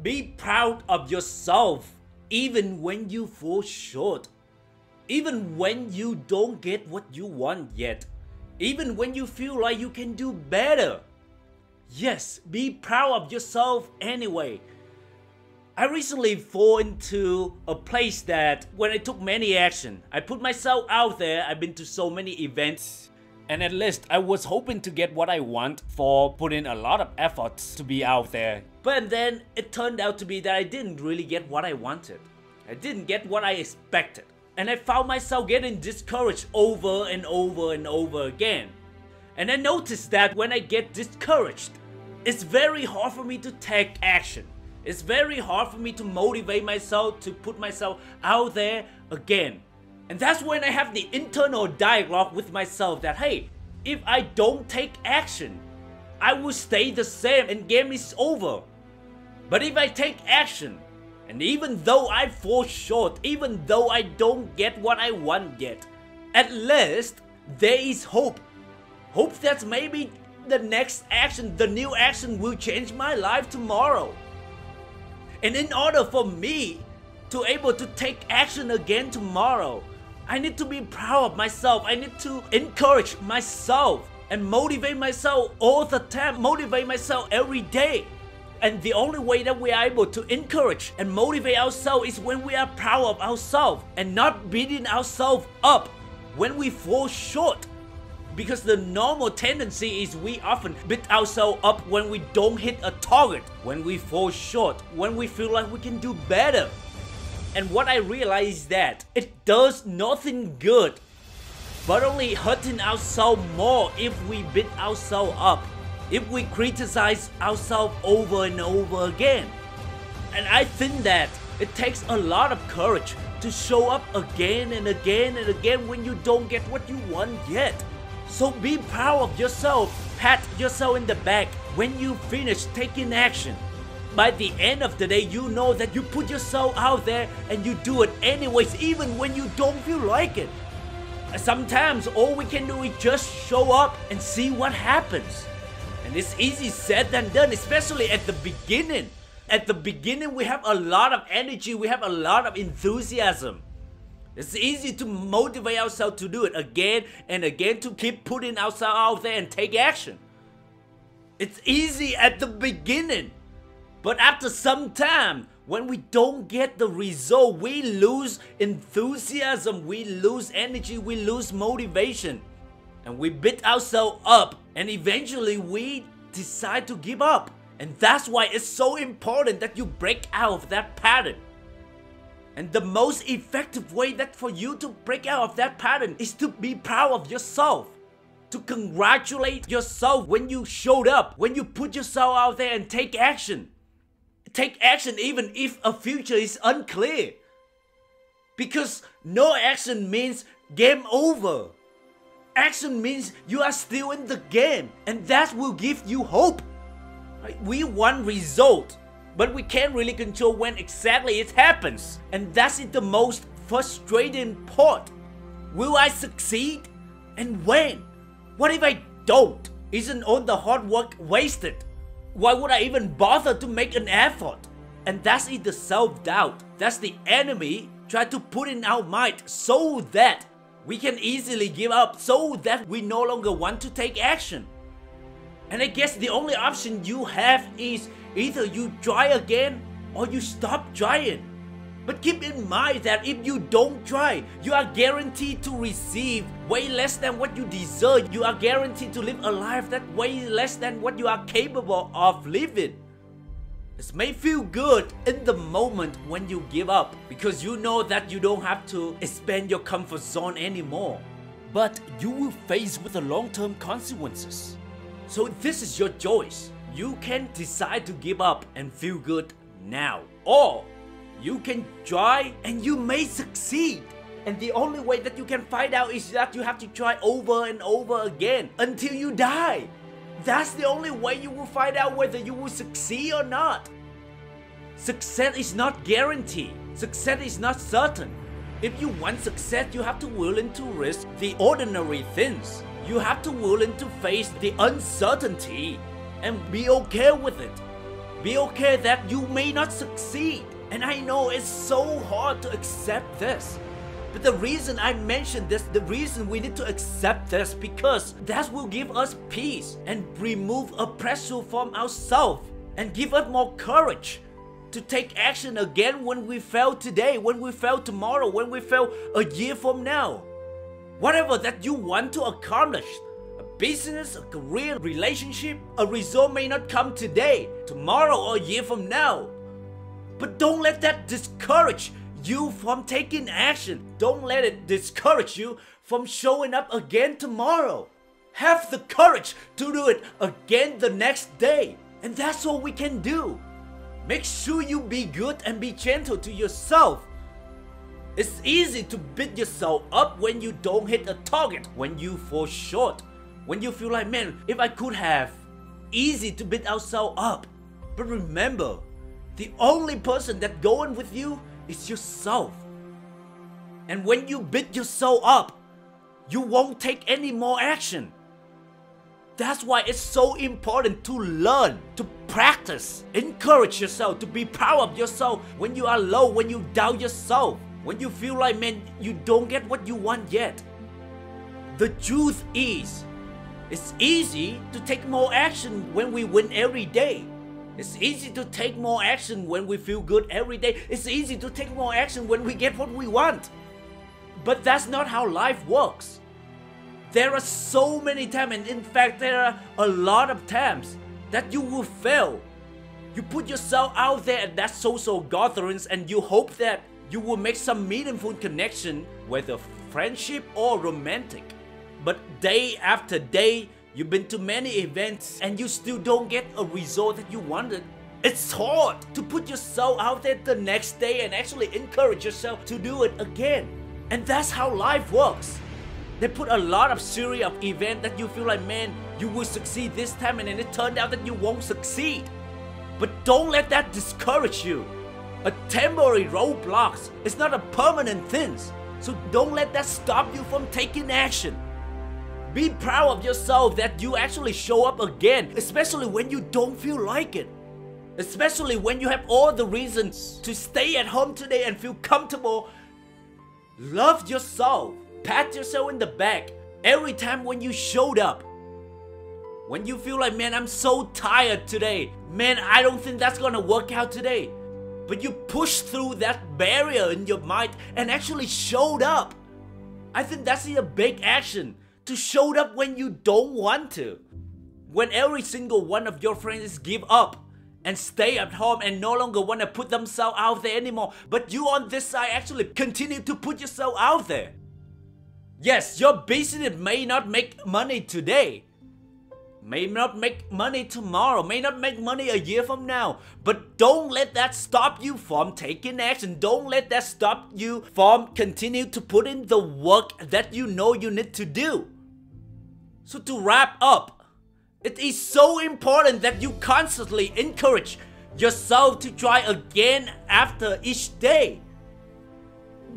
Be proud of yourself even when you fall short. Even when you don't get what you want yet. Even when you feel like you can do better. Yes, be proud of yourself anyway. I recently fall into a place that when I took many action, I put myself out there, I've been to so many events, and at least I was hoping to get what I want for putting a lot of efforts to be out there. But then it turned out to be that I didn't really get what I wanted. I didn't get what I expected. And I found myself getting discouraged over and over and over again. And I noticed that when I get discouraged, it's very hard for me to take action. It's very hard for me to motivate myself, to put myself out there again. And that's when I have the internal dialogue with myself that, hey, if I don't take action, I will stay the same and game is over. But if I take action, and even though I fall short, even though I don't get what I want yet, at least there is hope. Hope that maybe the next action, the new action will change my life tomorrow. And in order for me to able to take action again tomorrow, I need to be proud of myself. I need to encourage myself and motivate myself all the time, motivate myself every day. And the only way that we are able to encourage and motivate ourselves is when we are proud of ourselves and not beating ourselves up when we fall short. Because the normal tendency is we often beat ourselves up when we don't hit a target, when we fall short, when we feel like we can do better. And what I realize is that it does nothing good, but only hurting ourselves more if we beat ourselves up, if we criticize ourselves over and over again. And I think that it takes a lot of courage to show up again and again and again when you don't get what you want yet. So be proud of yourself, pat yourself in the back when you finish taking action. By the end of the day, you know that you put yourself out there and you do it anyways, even when you don't feel like it. Sometimes all we can do is just show up and see what happens. And it's easy said than done, especially at the beginning. At the beginning, we have a lot of energy, we have a lot of enthusiasm. It's easy to motivate ourselves to do it again and again, to keep putting ourselves out there and take action. It's easy at the beginning. But after some time, when we don't get the result, we lose enthusiasm, we lose energy, we lose motivation. And we beat ourselves up, and eventually we decide to give up. And that's why it's so important that you break out of that pattern. And the most effective way that for you to break out of that pattern is to be proud of yourself. To congratulate yourself when you showed up, when you put yourself out there and take action. Take action even if a future is unclear. Because no action means game over. Action means you are still in the game, and that will give you hope. We want result, but we can't really control when exactly it happens. And that's the most frustrating part. Will I succeed? And when? What if I don't? Isn't all the hard work wasted? Why would I even bother to make an effort? And that's the self-doubt. That's the enemy trying to put in our mind so that we can easily give up, so that we no longer want to take action. And I guess the only option you have is either you try again or you stop trying. But keep in mind that if you don't try, you are guaranteed to receive way less than what you deserve. You are guaranteed to live a life that way less than what you are capable of living. It may feel good in the moment when you give up, because you know that you don't have to expand your comfort zone anymore. But you will face with the long-term consequences. So this is your choice. You can decide to give up and feel good now, or you can try and you may succeed. And the only way that you can find out is that you have to try over and over again until you die. That's the only way you will find out whether you will succeed or not. Success is not guaranteed. Success is not certain. If you want success, you have to willing to risk the ordinary things. You have to willing to face the uncertainty and be okay with it. Be okay that you may not succeed. And I know it's so hard to accept this. But the reason I mentioned this, the reason we need to accept this, because that will give us peace and remove a pressure from ourselves and give us more courage to take action again when we fail today, when we fail tomorrow, when we fail a year from now. Whatever that you want to accomplish, a business, a career, relationship, a result may not come today, tomorrow, or a year from now. But don't let that discourage you from taking action. Don't let it discourage you from showing up again tomorrow. Have the courage to do it again the next day. And that's all we can do. Make sure you be good and be gentle to yourself. It's easy to beat yourself up when you don't hit a target, when you fall short, when you feel like, man, if I could have. Easy to beat ourselves up. But remember, the only person that's going with you is yourself. And when you beat yourself up, you won't take any more action. That's why it's so important to learn, to practice, encourage yourself, to be proud of yourself when you are low, when you doubt yourself, when you feel like, man, you don't get what you want yet. The truth is, it's easy to take more action when we win every day. It's easy to take more action when we feel good every day. It's easy to take more action when we get what we want. But that's not how life works. There are so many times, and in fact there are a lot of times that you will fail. You put yourself out there at that social gatherings and you hope that you will make some meaningful connection, whether friendship or romantic. But day after day, you've been to many events and you still don't get a result that you wanted. It's hard to put yourself out there the next day and actually encourage yourself to do it again. And that's how life works. They put a lot of series of events that you feel like, man, you will succeed this time, and then it turned out that you won't succeed. But don't let that discourage you. A temporary roadblock is not a permanent thing. So don't let that stop you from taking action. Be proud of yourself that you actually show up again, especially when you don't feel like it. Especially when you have all the reasons to stay at home today and feel comfortable. Love yourself. Pat yourself in the back every time when you showed up. When you feel like, man, I'm so tired today. Man, I don't think that's gonna work out today. But you pushed through that barrier in your mind and actually showed up. I think that's a big action. To show up when you don't want to. When every single one of your friends give up and stay at home and no longer want to put themselves out there anymore, but you on this side actually continue to put yourself out there. Yes, your business may not make money today, may not make money tomorrow, may not make money a year from now, but don't let that stop you from taking action. Don't let that stop you from continue to put in the work that you know you need to do. So to wrap up, it is so important that you constantly encourage yourself to try again after each day.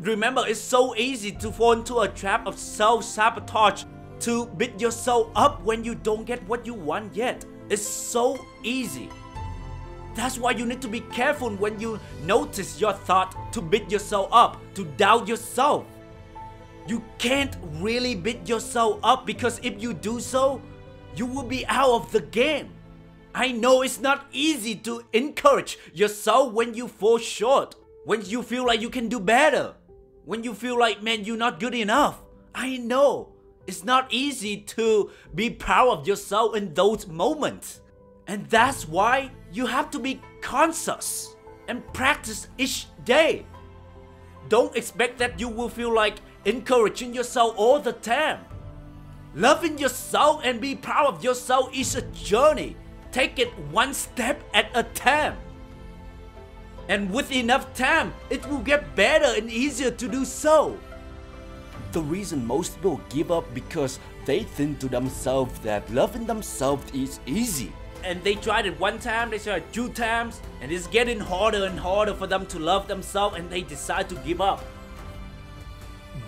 Remember, it's so easy to fall into a trap of self-sabotage, to beat yourself up when you don't get what you want yet. It's so easy. That's why you need to be careful when you notice your thought to beat yourself up, to doubt yourself. You can't really beat yourself up, because if you do so, you will be out of the game. I know it's not easy to encourage yourself when you fall short, when you feel like you can do better, when you feel like, man, you're not good enough. I know it's not easy to be proud of yourself in those moments. And that's why you have to be conscious and practice each day. Don't expect that you will feel like encouraging yourself all the time. Loving yourself and be proud of yourself is a journey. Take it one step at a time. And with enough time, it will get better and easier to do so. The reason most people give up because they think to themselves that loving themselves is easy. And they tried it one time, they tried it 2 times, and it's getting harder and harder for them to love themselves, and they decide to give up.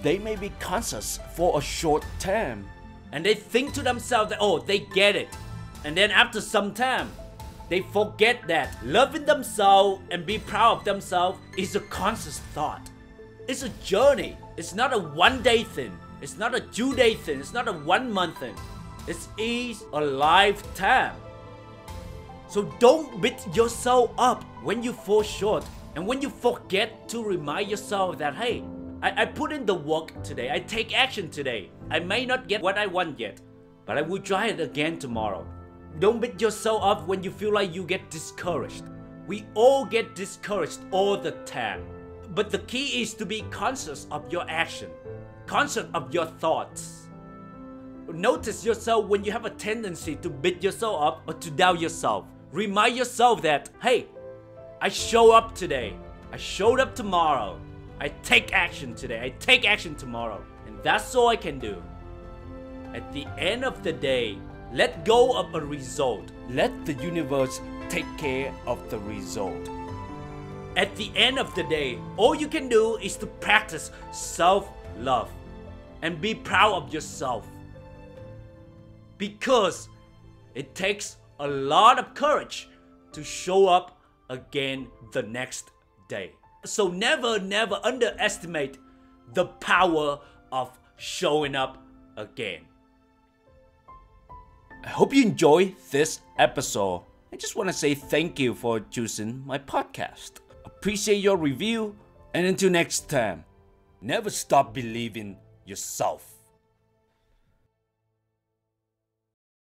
They may be conscious for a short time, and they think to themselves that, oh, they get it. And then after some time, They forget that loving themselves and be proud of themselves is a conscious thought. It's a journey. It's not a one-day thing. It's not a 2-day thing. It's not a 1-month thing. It is a lifetime. So don't beat yourself up when you fall short and when you forget to remind yourself that, hey, I put in the work today. I take action today. I may not get what I want yet, but I will try it again tomorrow. Don't beat yourself up when you feel like you get discouraged. We all get discouraged all the time. But the key is to be conscious of your action, conscious of your thoughts. Notice yourself when you have a tendency to beat yourself up or to doubt yourself. Remind yourself that, hey, I show up today. I showed up tomorrow. I take action today. I take action tomorrow. And that's all I can do. At the end of the day, let go of a result. Let the universe take care of the result. At the end of the day, all you can do is to practice self-love and be proud of yourself. Because it takes a lot of courage to show up again the next day. So never underestimate the power of showing up again. I hope you enjoy this episode. I just want to say thank you for choosing my podcast. Appreciate your review, and until next time, never stop believing yourself.